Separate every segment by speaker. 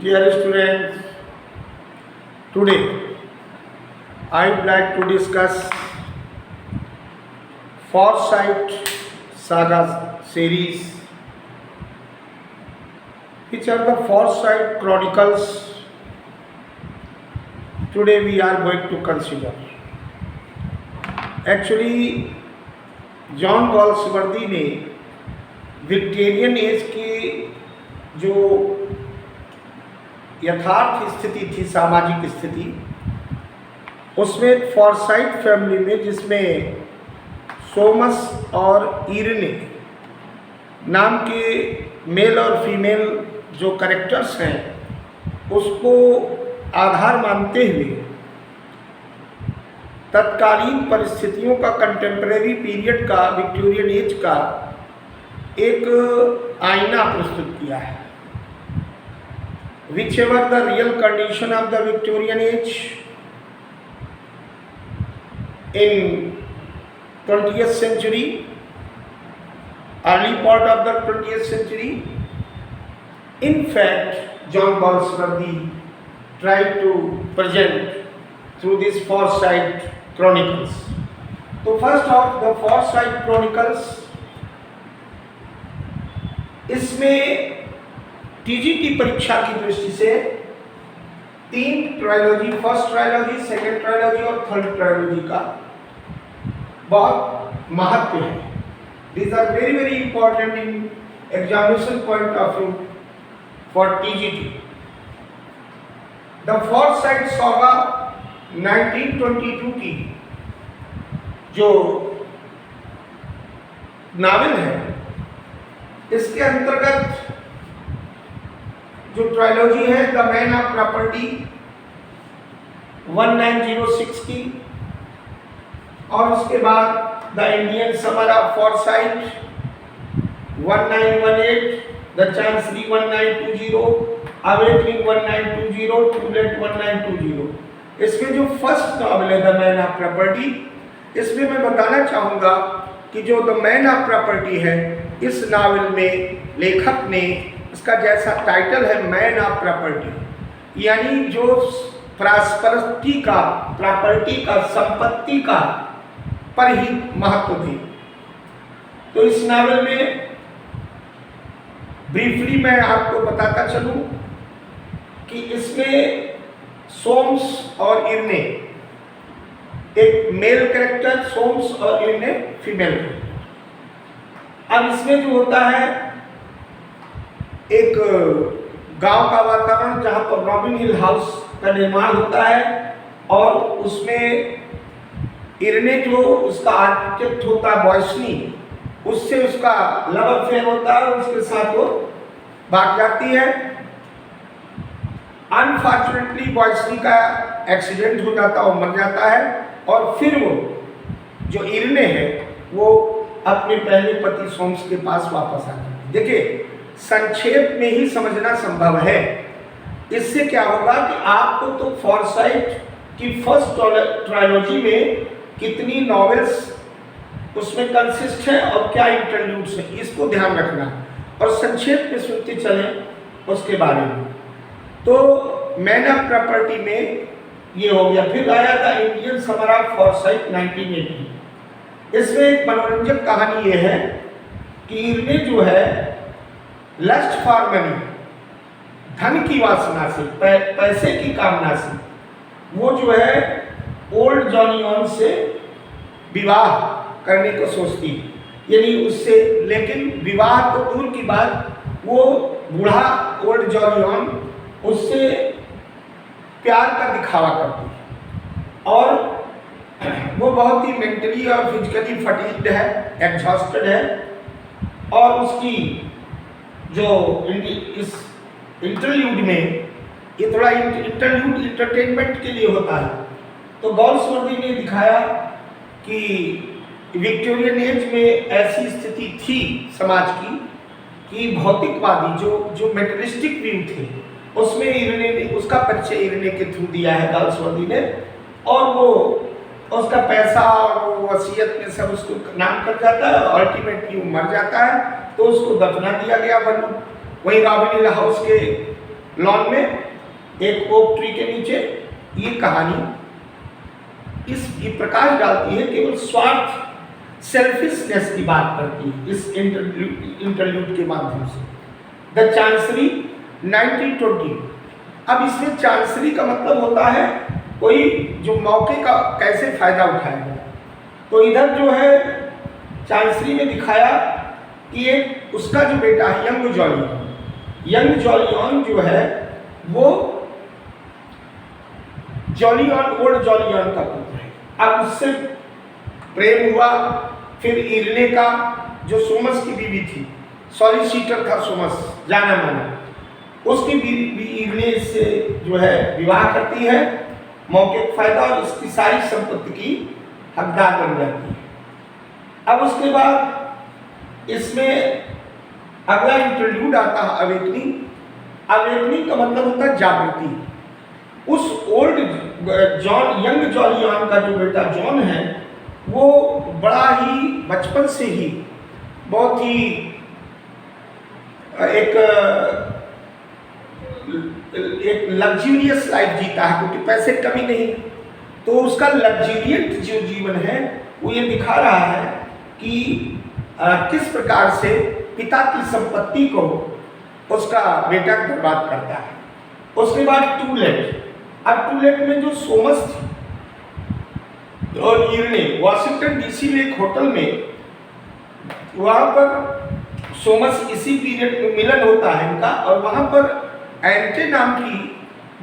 Speaker 1: Dear students, today I would like to discuss Foresight Saga series, which are the Foresight Chronicles. Today we are going to consider. Actually, John Galsworthy ने Victorian age की जो यथार्थ स्थिति थी, सामाजिक स्थिति, उसमें फॉरसाइट फैमिली में, जिसमें सोमस और इरने नाम के मेल और फीमेल जो करेक्टर्स हैं, उसको आधार मानते हुए तत्कालीन परिस्थितियों का, कंटेम्प्रेरी पीरियड का, विक्टोरियन एज का एक आईना प्रस्तुत किया है. Whichever the real condition of the Victorian age in 20th century, early part of the 20th century, in fact, John Galsworthy tried to present through this Foresight Chronicles. So first of the Foresight Chronicles, इसमें TGT परीक्षा की दृष्टि से 3 trilogy, first trilogy, second trilogy और third trilogy का बहुत महत्व है. These are very very important in examination point of view for TGT. The Foresight Saga 1922 की जो नावल है, इसके अंतर्गत जो ट्रायलॉजी है द मैन ऑफ प्रॉपर्टी 1906 की, और उसके बाद the Indian summer of Forsyte 1918, the chancery 1920, awakening 1920, to let 1920. इसमें जो फर्स्ट नॉवल है द मैन ऑफ प्रॉपर्टी, इसमें मैं बताना चाहूँगा कि जो द मैन ऑफ प्रॉपर्टी है, इस नावल में लेखक ने, इसका जैसा टाइटल है मैन ऑफ प्रॉपर्टी, यानी जो प्रॉस्पेरिटी का, प्रॉपर्टी का, संपत्ति का पर ही महत्व दी. तो इस नावल में ब्रीफली मैं आपको बताता चलूं कि इसमें सोम्स और इरने एक मेल कैरेक्टर, सोम्स और इरने फीमेल. अब इसमें जो होता है, एक गांव का वातावरण जहां पर रॉबिन हिल हाउस का निर्माण होता है, और उसमें इरने जो उसका आर्किटेक्ट होता है बॉयसनी, उससे उसका लव अफेयर होता है, उसके साथ वो भाग जाती है. अनफॉर्चुनेटली बॉयसनी का एक्सीडेंट हो जाता है और मर जाता है, और फिर वो जो इरने है वो अपने पहले पति सोम्स के पास वापस आ जाती है. देखिए, संक्षेप में ही समझना संभव है. इससे क्या होगा कि आपको तो फॉरसाइट की फर्स्ट ट्रायलॉजी में कितनी नॉवेल्स उसमें कंसिस्ट है और क्या इंटरल्यूड्स हैं, इसको ध्यान रखना, और संक्षेप में सुनते चलें उसके बारे में. तो मैन ऑफ प्रॉपर्टी में ये हो गया. फिर आया था इंडियन समर ऑफ फॉरसाइट 1980. इसमें एक मनोरंजक कहानी ये है कि इरने जो है लस्ट फॉर मनी, धन की वासना से, पैसे की कामना से, वो जो है ओल्ड जॉनी ऑन से विवाह करने को सोचती है, यानी उससे. लेकिन विवाह तो दूर की बात, वो बूढ़ा ओल्ड जॉनी ऑन उससे प्यार का दिखावा करती है, और वो बहुत ही मेंटली और फिजिकली फटीग्ड है, एग्जॉस्टेड है, और उसकी जो इस इंटरल्यूड में, ये थोड़ा इंटरल्यूड इंटरटेनमेंट के लिए होता है. तो गॉल्सवर्दी ने दिखाया कि विक्टोरियन एज में ऐसी स्थिति थी समाज की कि भौतिकवादी जो मेटेरियलिस्टिक व्यू थे, उसमें इरने ने, उसका परिचय इरने के थ्रू दिया है गॉल्सवर्दी ने, और वो उसका पैसा और वो वसीयत में सब उसको नाम कर जाता है, अल्टीमेटली वो मर जाता है, तो उसको दफना दिया गया वहीं रॉबिन हिल हाउस के लॉन में एक ओक ट्री के नीचे। ये कहानी ये प्रकाश डालती है, केवल स्वार्थ सेल्फिशनेस की बात करती है इस इंटरल्यूड के माध्यम से। The chancery 1920। अब इसमें चांसरी का मतलब होता है कोई जो मौके का कैसे फायदा उठाएगा। तो इधर जो है चांसरी में दिखाया कि एक उसका जो बेटा है यंग जॉलियन जो है वो ओल्ड जॉलियन का पुत्र है। अब उससे प्रेम हुआ। फिर इरने का जो सोमस की बीवी थी, सॉलिसिटर था सोमस जाना माना, उसकी बीवी इरने से जो है विवाह करती है, मौके का फायदा, और उसकी सारी संपत्ति की हकदार बन जाती है। अब उसके बाद इसमें अगला इंटरल्यूड आता है अवेकनिंग। अवेकनिंग का मतलब होता है जागृति। उस ओल्ड यंग जॉलियन का जो बेटा जॉन है वो बड़ा ही बचपन से ही बहुत ही एक लग्जूरियस लाइफ जीता है, क्योंकि पैसे कमी नहीं। तो उसका लग्जूरियंट जो जीवन है वो ये दिखा रहा है कि किस प्रकार से पिता की संपत्ति को उसका बेटा बर्बाद करता है। उसके बाद टूलेट। अब टूलेट में जो सोमस थी और इरने वाशिंगटन डीसी में एक होटल में, वहाँ पर सोमस इसी पीरियड में मिलन होता है इनका, और वहाँ पर एंटे नाम की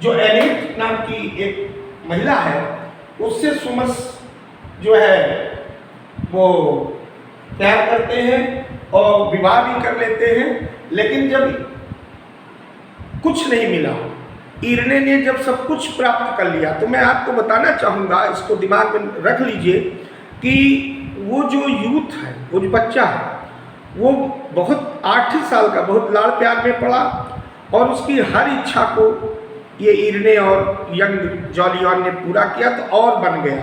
Speaker 1: जो एनेट नाम की एक महिला है उससे सोमस जो है वो प्यार करते हैं और विवाह भी कर लेते हैं। लेकिन जब कुछ नहीं मिला, इरने ने जब सब कुछ प्राप्त कर लिया, तो मैं आपको बताना चाहूँगा, इसको दिमाग में रख लीजिए कि वो जो यूथ है, वो जो बच्चा है, वो बहुत 8 साल का बहुत लाड़ प्यार में पड़ा, और उसकी हर इच्छा को ये इरने और यंग जॉलियन ने पूरा किया, तो और बन गया।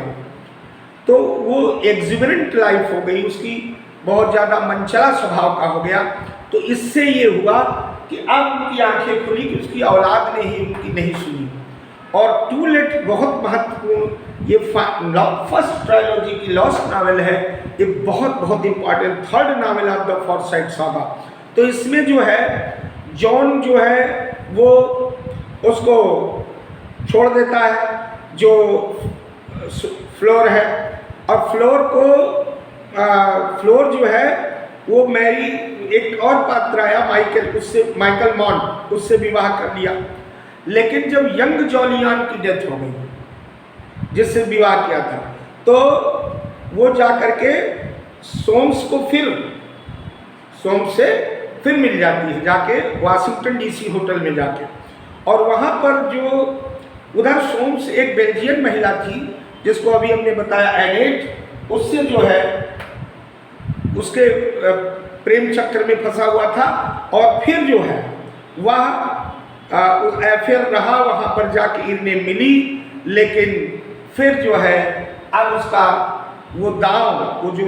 Speaker 1: तो वो एग्जिबरेंट लाइफ हो गई उसकी, बहुत ज़्यादा मनचला स्वभाव का हो गया। तो इससे ये हुआ कि अब उनकी आंखें खुली कि उसकी औलाद ने ही उनकी नहीं सुनी। और टूलेट बहुत महत्वपूर्ण, ये फर्स्ट ट्रायलॉजी की लॉस्ट नावल है, ये बहुत important third novel of the Forsyte saga. तो इसमें जो है जॉन जो है वो उसको छोड़ देता है जो फ्लोर है, और फ्लोर जो है वो मैरी एक और पात्र आया माइकल मॉन्ट, उससे विवाह कर लिया। लेकिन जब यंग जॉलियन की डेथ हो गई जिससे विवाह किया था, तो वो जा करके सोम्स से फिर मिल जाती है जाके वाशिंगटन डीसी होटल में जाके। और वहाँ पर जो उधर सोम्स एक बेल्जियन महिला थी जिसको अभी हमने बताया एनेट, उससे जो है उसके प्रेम चक्र में फंसा हुआ था। और फिर जो है वह अफेयर रहा, वहाँ पर जाके इरने मिली, लेकिन फिर जो है अब उसका वो दांव, वो जो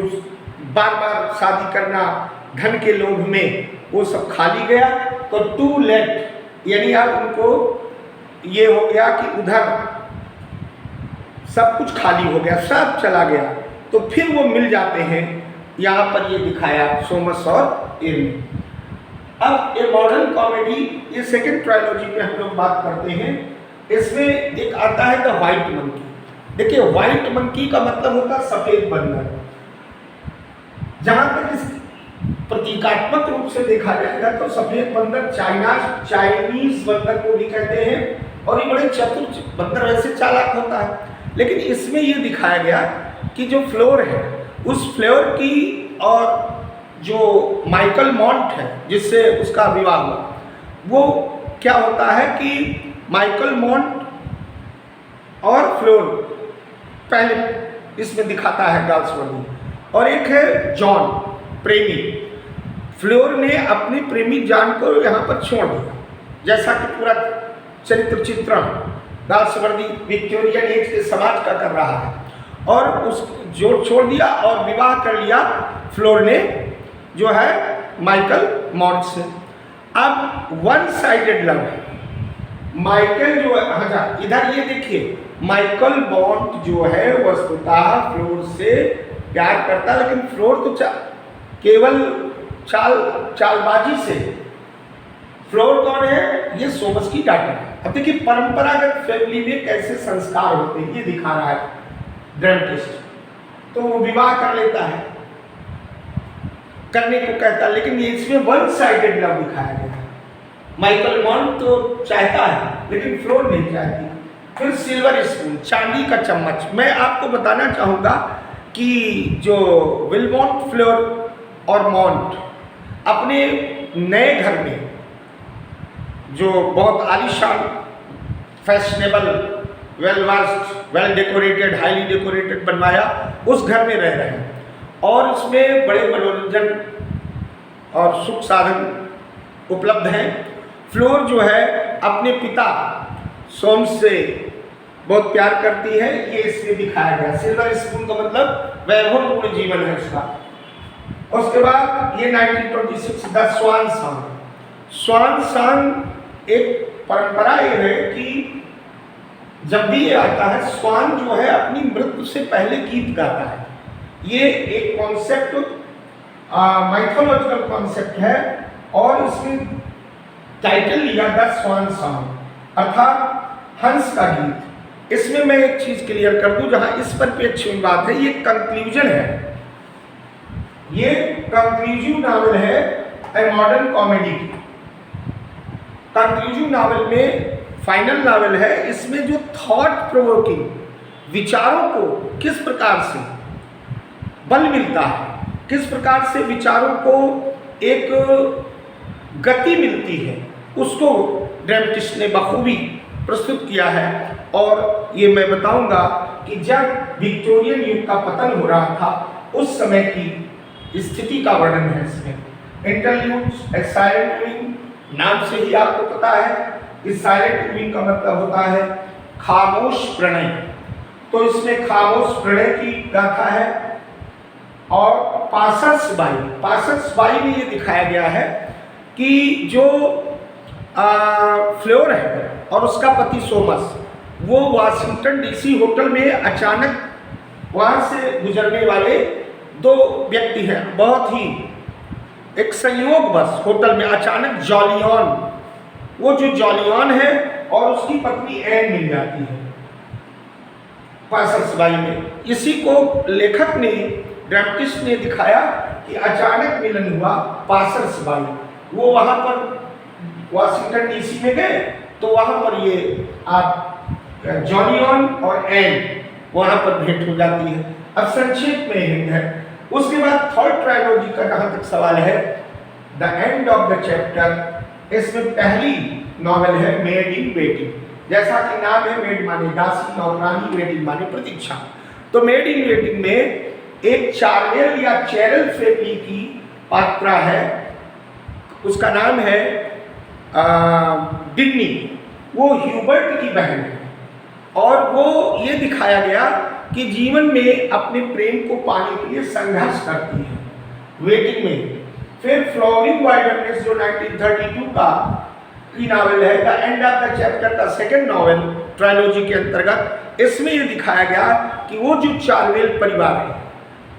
Speaker 1: बार बार शादी करना धन के लोभ में, वो सब खाली गया। तो टू लेट, यानी अब उनको ये हो गया कि उधर सब कुछ खाली हो गया, सब चला गया। तो फिर वो मिल जाते हैं, यहाँ पर ये दिखाया सोमस और इरने। अब ये मॉडर्न कॉमेडी, ये सेकंड ट्रायलॉजी में हम लोग बात करते हैं। इसमें एक आता है द व्हाइट मंकी। देखिए व्हाइट मंकी का मतलब होता है सफेद बंदर। जहाँ तक इस प्रतीकात्मक रूप से देखा जाएगा तो सफेद बंदर चाइनीज बंदर को भी कहते हैं, और ये बड़े चतुर बंदर, वैसे चालाक होता है। लेकिन इसमें ये दिखाया गया कि जो फ्लोर है, उस फ्लोर की और जो माइकल मॉन्ट है जिससे उसका विवाह हुआ, वो क्या होता है कि माइकल मॉन्ट और फ्लोर पहले इसमें दिखाता है गाल्सवर्दी, और एक है जॉन प्रेमी। फ्लोर ने अपनी प्रेमी जान को यहाँ पर छोड़ दिया, जैसा कि पूरा चरित्र चित्रण गाल्सवर्दी विक्टोरियन एज के समाज का कर रहा है। और उस जो छोड़ दिया और विवाह कर लिया फ्लोर ने जो है माइकल मॉन्ट से। अब वन साइडेड लव है, माइकल जो है, अच्छा इधर ये देखिए, माइकल बॉन्ड जो है वस्तुतः फ्लोर से प्यार करता है, लेकिन फ्लोर तो केवल चालबाजी से। फ्लोर कौन है? ये सोमस की डॉटर है। अब देखिए परंपरागत फैमिली में कैसे संस्कार होते हैं ये दिखा रहा है ड्रामेटिस्ट। तो वो विवाह कर लेता है, करने को कहता है, लेकिन ये इसमें वन साइडेड लव दिखाया गया है। माइकल बॉन्ड तो चाहता है लेकिन फ्लोर नहीं चाहती। फिर सिल्वर स्पून, चांदी का चम्मच। मैं आपको बताना चाहूँगा कि जो विलमोंट फ्लोर और मॉन्ट अपने नए घर में जो बहुत आलीशान, fashionable, well versed, well decorated, highly decorated बनवाया, उस घर में रह रहे हैं और उसमें बड़े मनोरंजन और सुख साधन उपलब्ध हैं। फ्लोर जो है अपने पिता सोम्स से बहुत प्यार करती है, ये इसमें दिखाया गया। सिल्वर स्पून का मतलब वैभवपूर्ण जीवन है उसका। उसके बाद ये 1926 the swan song. Swan song एक परंपरा ये है कि जब भी ये आता है, स्वान जो है अपनी मृत्यु से पहले गीत गाता है। ये एक कॉन्सेप्ट, माइथोलॉजिकल कॉन्सेप्ट है और इसमें टाइटल लिया द स्वान सॉन्ग अर्थात हंस का गीत। इसमें मैं एक चीज क्लियर कर दूं, जहां इस पर पेच हुई बात है, ये कंक्लूजन है, ये कंक्लूजिव नावल है ए मॉडर्न कॉमेडी की। कंक्लूजिव नावल में फाइनल नावल है, इसमें जो थॉट प्रोवोकिंग, विचारों को किस प्रकार से बल मिलता है, किस प्रकार से विचारों को एक गति मिलती है, उसको ड्रामेटिस्ट ने बखूबी प्रस्तुत किया है। और ये मैं बताऊंगा कि जब विक्टोरियन युग का पतन हो रहा था, उस समय की स्थिति का वर्णन है इसमें। इंटरल्यूड्स, ए साइलेंट विंग, नाम से ही आपको पता है इस साइलेंट विंग का मतलब होता है खामोश प्रणय। तो इसमें खामोश प्रणय की गाथा है। और पासर्स बाई में ये दिखाया गया है कि जो फ्लोर है और उसका पति सोमस, वो वाशिंगटन डीसी होटल में अचानक वहाँ से गुजरने वाले दो व्यक्ति हैं। बहुत ही एक संयोग बस होटल में अचानक जॉलियन, वो जो जॉलियन है और उसकी पत्नी एन मिल जाती है पासर्सबाई में। इसी को लेखक ने, ड्रामेटिस्ट ने दिखाया कि अचानक मिलन हुआ पासर्सबाई। वो वहाँ पर वाशिंगटन डीसी में गए तो वहाँ पर ये आप जॉलियन और एन वहाँ पर भेंट हो जाती है। अब संक्षेप में हिंट है। उसके बाद थर्ड ट्रायलॉजी का जहाँ तक सवाल है, the end of the chapter, इसमें पहली नॉवेल है मेड इन वेटिंग। जैसा कि नाम है, मेड माने दासी, नौकरानी, वेटिंग माने प्रतीक्षा। तो मेड इन वेटिंग में एक चार्वेल या चैरल फैमिली की पात्रा है, उसका नाम है डिन्नी। वो ह्यूबर्ट की बहन है और वो ये दिखाया गया कि जीवन में अपने प्रेम को पाने के लिए संघर्ष करती है वेटिंग में। फिर फ्लावरिंग वाइल्डनेस जो 1932 का की नावल है, the end of the chapter का सेकंड नॉवेल ट्रायलॉजी के अंतर्गत, इसमें ये दिखाया गया कि वो जो चार्वेल परिवार है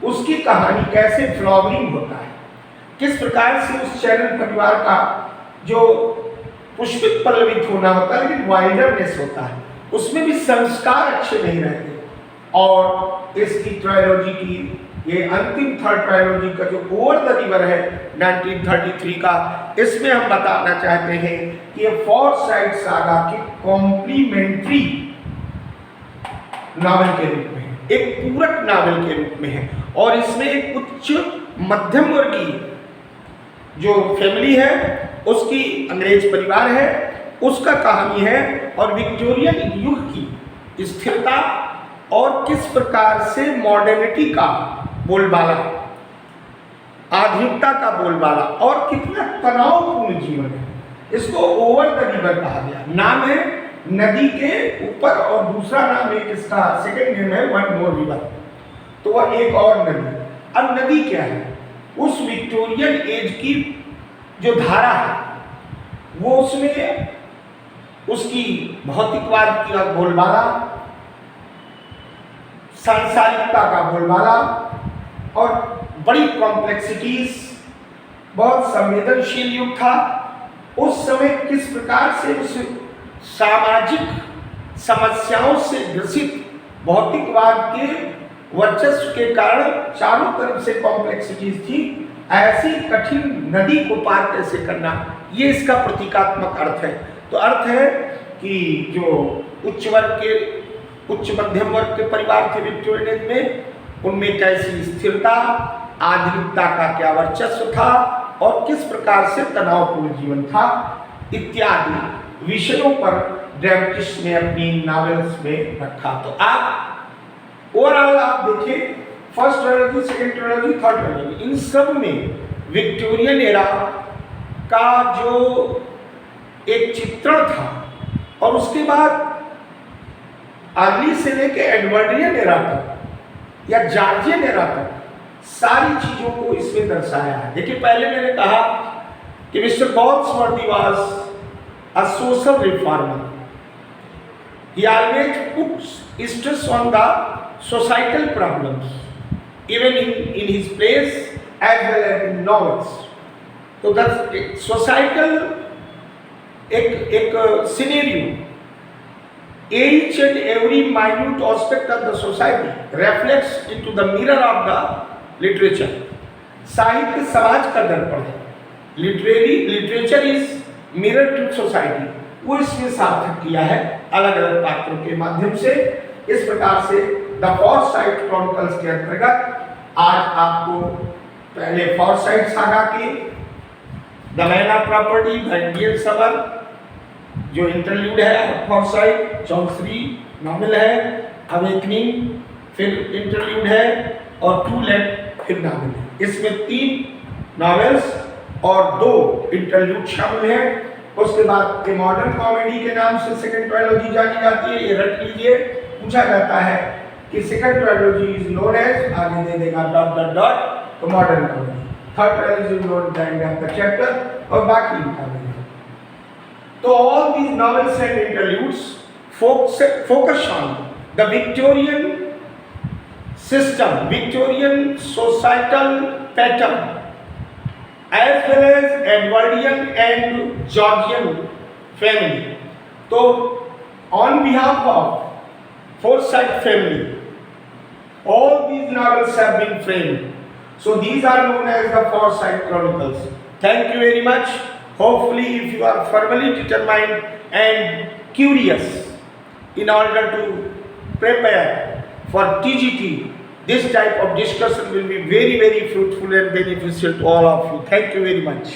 Speaker 1: उसकी कहानी कैसे फ्लावरिंग होता है, किस प्रकार से उस चैरल परिवार का जो पुष्पित पल्लवित होना होता है लेकिन वाइल्डनेस होता है, उसमें भी संस्कार अच्छे नहीं रहते। और इसकी ट्रायलॉजी की ये अंतिम थर्ड ट्रायलॉजी का जो ओवर द रिवर है 1933 का, इसमें हम बताना चाहते हैं कि ये फॉरसाइट सागा के कॉम्प्लीमेंट्री नावल के रूप में, एक पूरक नावल के रूप में है। और इसमें एक उच्च मध्यम वर्गीय जो फैमिली है, उसकी अंग्रेज परिवार है, उसका कहानी है और विक्टोरियन युग की स्थिरता और किस प्रकार से मॉडर्निटी का बोलबाला, आधुनिकता का बोलबाला और कितना तनावपूर्ण जीवन है। इसको ओवर द रिवर कहा गया। नाम है नदी के ऊपर और दूसरा नाम है इसका सेकंड नेम है वन मोर रिवर, तो वह एक और नदी। अब नदी क्या है? उस विक्टोरियन एज की जो धारा है वो उसमें उसकी भौतिकवाद की बोलबाला, सांसारिकता का बोलबाला और बड़ी कॉम्प्लेक्सिटीज, बहुत संवेदनशील युग था। उस समय किस प्रकार से उस सामाजिक समस्याओं से ग्रसित भौतिकवाद के वर्चस्व के कारण चारों तरफ से कॉम्प्लेक्सिटीज थी, ऐसी कठिन नदी को पार कैसे करना, ये इसका प्रतीकात्मक अर्थ है। तो अर्थ है कि जो उच्च मध्यम वर्ग के परिवार थे विक्टोरियन एज में, उनमें कैसी स्थिरता, आधुनिकता का क्या वर्चस्व था और किस प्रकार से तनावपूर्ण जीवन था, इत्यादि विषयों पर ड्रामेटिस्ट ने अपनी नॉवेल्स में रखा। तो आप ओवरऑल आप देखिए, first trilogy, second trilogy, third trilogy, इन सब में विक्टोरियन एरा का जो एक चित्रण था और उसके बाद अर्ली से लेके एडवर्डियन एरा तक या जॉर्जियन एरा तक सारी चीजों को इसमें दर्शाया है। देखिए, पहले मैंने कहा कि mister Galsworthy was a social reformer. He always puts stress on the societal problems, even in his plays as well as in novels. तो सोसाइटल एक scenario, each and every minute aspect of the society reflects into the mirror of the literature. साहित्य समाज का दर्पण है। Literature is mirror to society, वो इसमें सार्थक किया है अलग अलग पात्रों के माध्यम से। इस प्रकार से द फॉरसाइट क्रॉनिकल्स के अंतर्गत आज आपको पहले फॉरसाइट सागा की the man of property, the Indian summer जो इंटरल्यूड है, फॉरसाइट चौंसरी नॉवेल है, अवेकनिंग फिर इंटरल्यूड है और टू लेट फिर नॉवेल है। इसमें 3 नॉवेल्स और 2 इंटरल्यूड शामिल हैं। उसके बाद के मॉडर्न कॉमेडी के नाम से सेकंड ट्रायलॉजी जानी जाती है, ये रट लीजिए। पूछा जाता है कि second trilogy is known as, आगे दे देगा डॉट डॉट डॉट, तो modern comedy. Third trilogy is known the end of the chapter और बाकी कॉमेडी। तो all these novels and interludes focus on the Victorian system, Victorian societal pattern as well as Edwardian and Georgian family. So on behalf of Forsyte family, all these novels have been framed. So these are known as the Forsyte Chronicles. Thank you very much. Hopefully if you are firmly determined and curious in order to prepare for TGT, this type of discussion will be very, very fruitful and beneficial to all of you. Thank you very much.